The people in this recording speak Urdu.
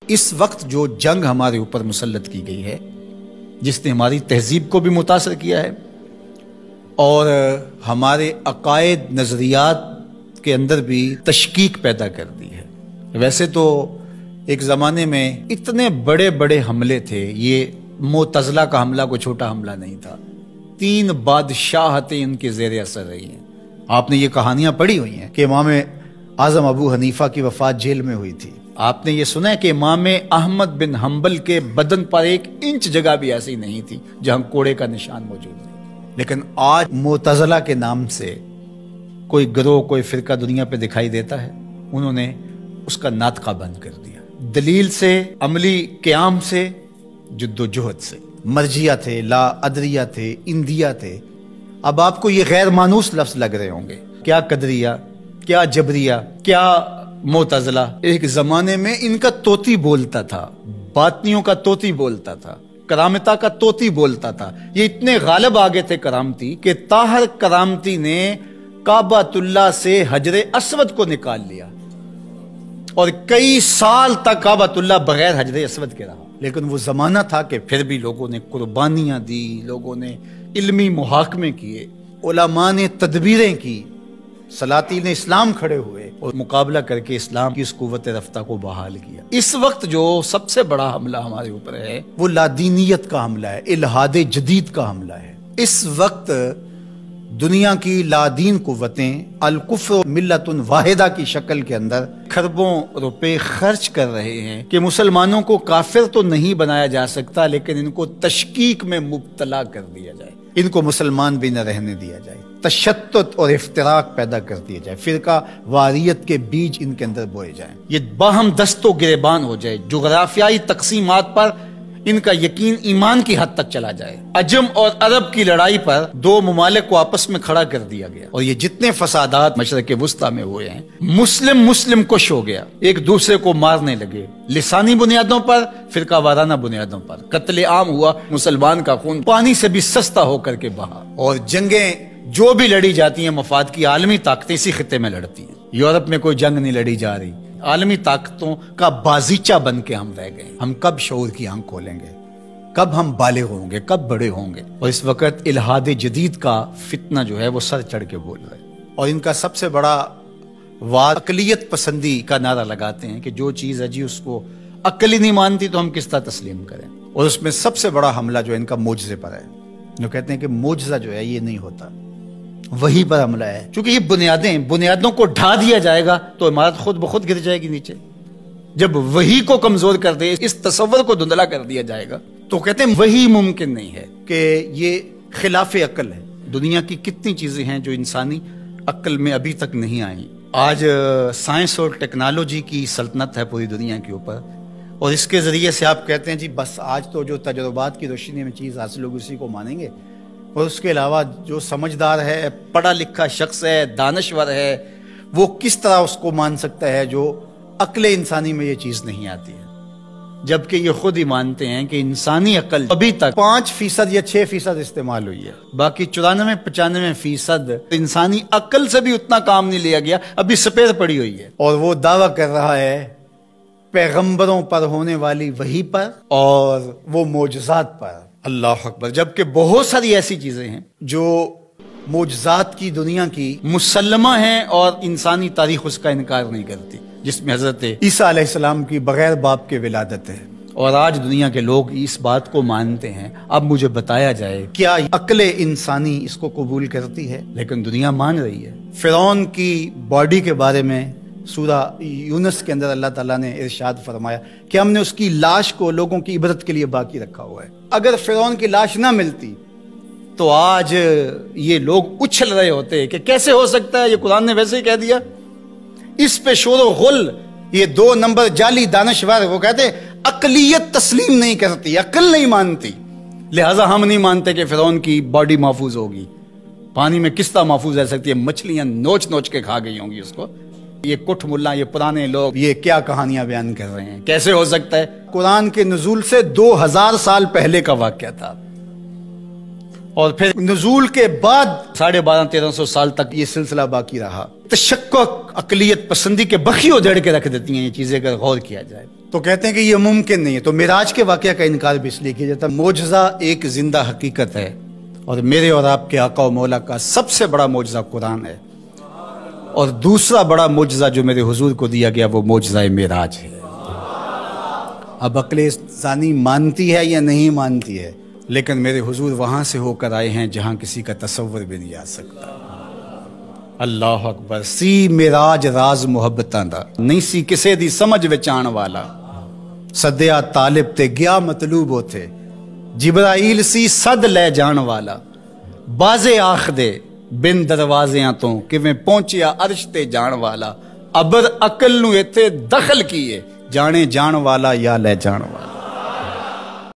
اس وقت جو جنگ ہمارے اوپر مسلط کی گئی ہے، جس نے ہماری تہذیب کو بھی متاثر کیا ہے اور ہمارے عقائد نظریات کے اندر بھی تشکیک پیدا کر دی ہے۔ ویسے تو ایک زمانے میں اتنے بڑے بڑے حملے تھے، یہ معتزلہ کا حملہ کوئی چھوٹا حملہ نہیں تھا۔ 3 بادشاہتیں ان کے زیر اثر رہی ہیں۔ آپ نے یہ کہانیاں پڑھی ہوئی ہیں کہ امام اعظم ابو حنیفہ کی وفات جیل میں ہوئی تھی۔ آپ نے یہ سنا ہے کہ امام احمد بن حنبل کے بدن پر 1 انچ جگہ بھی ایسی نہیں تھی جہاں کوڑے کا نشان موجود نہیں۔ لیکن آج معتزلہ کے نام سے کوئی گروہ، کوئی فرقہ دنیا پہ دکھائی دیتا ہے، انہوں نے اس کا ناطقہ بند کر دیا۔ دلیل سے، عملی قیام سے، جد و جہد سے۔ مرجیہ تھے، لا ادریہ تھے، اندیہ تھے۔ اب آپ کو یہ غیر مانوس لفظ لگ رہے ہوں گے، کیا قدریہ، کیا جبریہ، کیا معتزلہ۔ ایک زمانے میں ان کا طوطی بولتا تھا، باطنیوں کا طوطی بولتا تھا، کرامتہ کا طوطی بولتا تھا۔ یہ اتنے غالب آگے تھے کرامتی کہ طاہر کرامتی نے کعبۃ اللہ سے حجر اسود کو نکال لیا اور کئی سال تک کعبۃ اللہ بغیر حجر اسود کے رہا۔ لیکن وہ زمانہ تھا کہ پھر بھی لوگوں نے قربانیاں دی، لوگوں نے علمی محاکمے کیے، علماء نے تدبیریں کی، سلاطین اسلام کھڑے ہوئے اور مقابلہ کر کے اسلام کی اس قوت رفتہ کو بحال کیا۔ اس وقت جو سب سے بڑا حملہ ہمارے اوپر ہے وہ لادینیت کا حملہ ہے، الحاد جدید کا حملہ ہے۔ اس وقت دنیا کی لادین قوتیں الکفر ملت واحدہ کی شکل کے اندر کھربوں روپے خرچ کر رہے ہیں کہ مسلمانوں کو کافر تو نہیں بنایا جا سکتا، لیکن ان کو تشکیک میں مبتلا کر دیا جائے، ان کو مسلمان بھی نہ رہنے دیا جائے، تشتت اور افتراق پیدا کر دیا جائے، فرقہ واریت کے بیج ان کے اندر بوئے جائیں، یہ باہم دست و گریبان ہو جائے، جغرافیائی تقسیمات پر ان کا یقین ایمان کی حد تک چلا جائے۔ عجم اور عرب کی لڑائی پر 2 ممالک کو آپس میں کھڑا کر دیا گیا اور یہ جتنے فسادات مشرق وسطیٰ میں ہوئے ہیں، مسلم کش ہو گیا، ایک دوسرے کو مارنے لگے، لسانی بنیادوں پر، فرقہ وارانہ بنیادوں پر۔ قتل عام ہوا، مسلمان کا خون پانی سے بھی سستا ہو کر کے بہا، اور جنگیں جو بھی لڑی جاتی ہیں مفاد کی عالمی طاقتیں اسی خطے میں لڑتی ہیں۔ یورپ میں کوئی جنگ نہیں لڑی جا رہی، عالمی طاقتوں کا بازیچہ بن کے ہم رہ گئے۔ ہم کب شعور کی آنکھ کھولیں گے؟ کب ہم بالغ ہوں گے؟ کب بڑے ہوں گے؟ اور اس وقت الحاد جدید کا فتنہ جو ہے وہ سر چڑھ کے بول رہا ہے، اور ان کا سب سے بڑا واد اقلیت پسندی کا نعرہ لگاتے ہیں کہ جو چیز ہے جی اس کو عقل ہی نہیں مانتی تو ہم کس طرح تسلیم کریں۔ اور اس میں سب سے بڑا حملہ جو ان کا معجزے پر ہے، جو کہتے ہیں کہ معجزہ جو ہے یہ نہیں ہوتا، وہی پر حملہ ہے۔ چونکہ یہ بنیادوں کو ڈھا دیا جائے گا تو عمارت خود بخود گر جائے گی نیچے۔ جب وہی کو کمزور کر دے، اس تصور کو دھندلا کر دیا جائے گا، تو کہتے ہیں وہی ممکن نہیں ہے، کہ یہ خلاف عقل ہے۔ دنیا کی کتنی چیزیں ہیں جو انسانی عقل میں ابھی تک نہیں آئیں۔ آج سائنس اور ٹیکنالوجی کی سلطنت ہے پوری دنیا کے اوپر، اور اس کے ذریعے سے آپ کہتے ہیں جی بس آج تو جو تجربات کی روشنی میں چیز حاصل ہوگی اسی کو مانیں گے، اور اس کے علاوہ جو سمجھدار ہے، پڑھا لکھا شخص ہے، دانشور ہے، وہ کس طرح اس کو مان سکتا ہے جو عقل انسانی میں یہ چیز نہیں آتی ہے؟ جبکہ یہ خود ہی مانتے ہیں کہ انسانی عقل ابھی تک 5% یا 6% استعمال ہوئی ہے، باقی 94-95% انسانی عقل سے بھی اتنا کام نہیں لیا گیا، ابھی سپیر پڑی ہوئی ہے۔ اور وہ دعویٰ کر رہا ہے پیغمبروں پر ہونے والی وحی پر اور وہ معجزات پر۔ اللہ اکبر! جبکہ بہت ساری ایسی چیزیں ہیں جو معجزات کی دنیا کی مسلمہ ہیں اور انسانی تاریخ اس کا انکار نہیں کرتی، جس میں حضرت عیسیٰ علیہ السلام کی بغیر باپ کے ولادت ہے، اور آج دنیا کے لوگ اس بات کو مانتے ہیں۔ اب مجھے بتایا جائے کیا عقل انسانی اس کو قبول کرتی ہے؟ لیکن دنیا مان رہی ہے۔ فرعون کی باڈی کے بارے میں سورہ یونس کے اندر اللہ تعالیٰ نے ارشاد فرمایا کہ ہم نے اس کی لاش کو لوگوں کی عبرت کے لیے باقی رکھا ہوا ہے۔ اگر فرعون کی لاش نہ ملتی تو آج یہ لوگ اچھل رہے ہوتے کہ کیسے ہو سکتا ہے، یہ قرآن نے ویسے ہی کہہ دیا۔ اس پہ شور و غل، یہ 2 نمبر جعلی دانشور، وہ کہتے عقلیت تسلیم نہیں کرتی، عقل نہیں مانتی، لہٰذا ہم نہیں مانتے کہ فرعون کی باڈی محفوظ ہوگی۔ پانی میں کس طرح محفوظ رہ سکتی ہے؟ مچھلیاں نوچ نوچ کے کھا گئی ہوں گی اس کو۔ یہ کٹ ملا، یہ پرانے لوگ یہ کیا کہانیاں بیان کر رہے ہیں؟ کیسے ہو سکتا ہے؟ قرآن کے نزول سے 2000 سال پہلے کا واقعہ تھا، اور پھر نزول کے بعد 1250-1300 سال تک یہ سلسلہ باقی رہا۔ تشکک عقلیت پسندی کے بخیوں جڑ کے رکھ دیتی ہیں یہ چیزیں اگر غور کیا جائے تو کہتے ہیں کہ یہ ممکن نہیں ہے. تو معراج کے واقعہ کا انکار بھی اس لیے کیا جاتا ہے. معجزہ ایک زندہ حقیقت ہے اور میرے اور آپ کے آقا و مولا کا سب سے بڑا معجزہ قرآن ہے, اور دوسرا بڑا معجزہ جو میرے حضور کو دیا گیا وہ معجزہ معراج ہے. اب عقل ثانی مانتی ہے یا نہیں مانتی ہے, لیکن میرے حضور وہاں سے ہو کر آئے ہیں جہاں کسی کا تصور بھی نہیں آ سکتا. اللہ اکبر. سی معراج راز محبتاں دا نہیں سی کسے دی سمجھ وچ آن والا, سدیا طالب تے گیا مطلوب ہوتے, جبرائیل سی صد لے جان والا, بازے آخ دے بن دروازیاں تو کیویں پہنچیا عرش تے جان والا, ابر عقل نو ایتھے دخل کیے جانے جان والا یا لے جان والا.